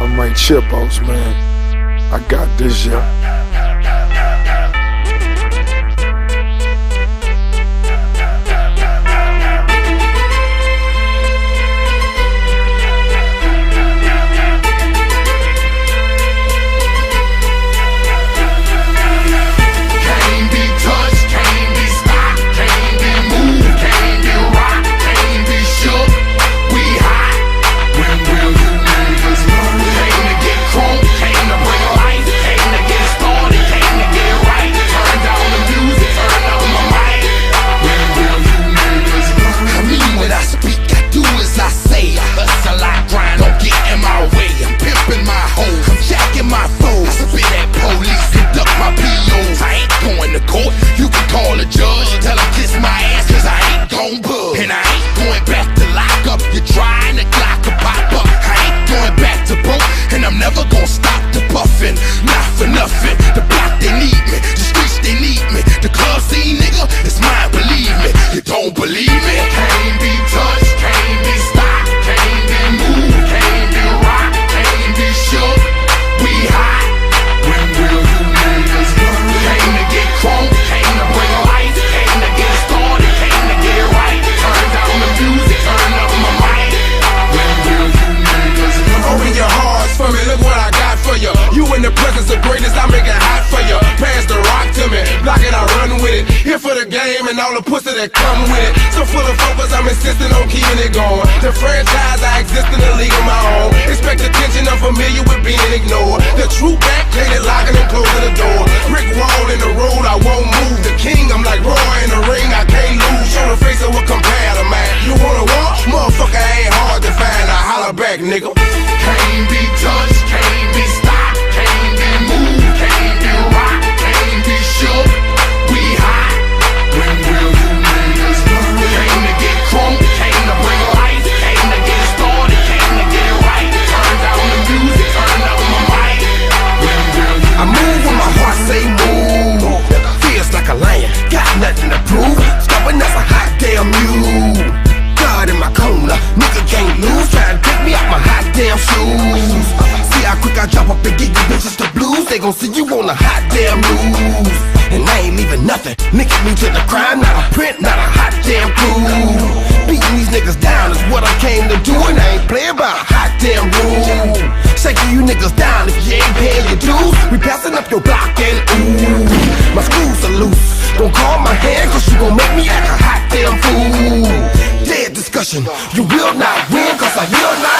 I'm Mike Chipos, man. I got this, yeah. In the presence of greatness, I make it hot for you. Pass the rock to me, block it, I run with it. Here for the game and all the pussy that come with it. So full of focus, I'm insisting on keeping it going. The franchise, I exist in a league of my own. Expect attention, I'm familiar with being ignored. The true back, painted, locking and closing the door. Brick wall in the road, I won't move. The king, I'm like Roy in the ring, I can't lose. Show the face of what compare to man. You wanna walk? Motherfucker ain't hard to find. I holler back, nigga. Can't be touched, can't be stopped. Nothing to prove, stubborn as a hot damn mule. God in my corner, nigga can't lose. Trying to take me out my hot damn shoes. See how quick I drop up and get you bitches the blues. They gon' see you on the hot damn news. And I ain't leaving nothing, linking me to the crime. Not a print, not a hot damn clue. Beating these niggas down is what I came to do. And I ain't playing by a hot damn rule. Shaking you niggas down if you ain't paying your dues. We passing up your block and ooh, my screws are loose. Don't call my hand, cause you gon' make me act a hot damn fool. Dead discussion, you will not win, cause I will not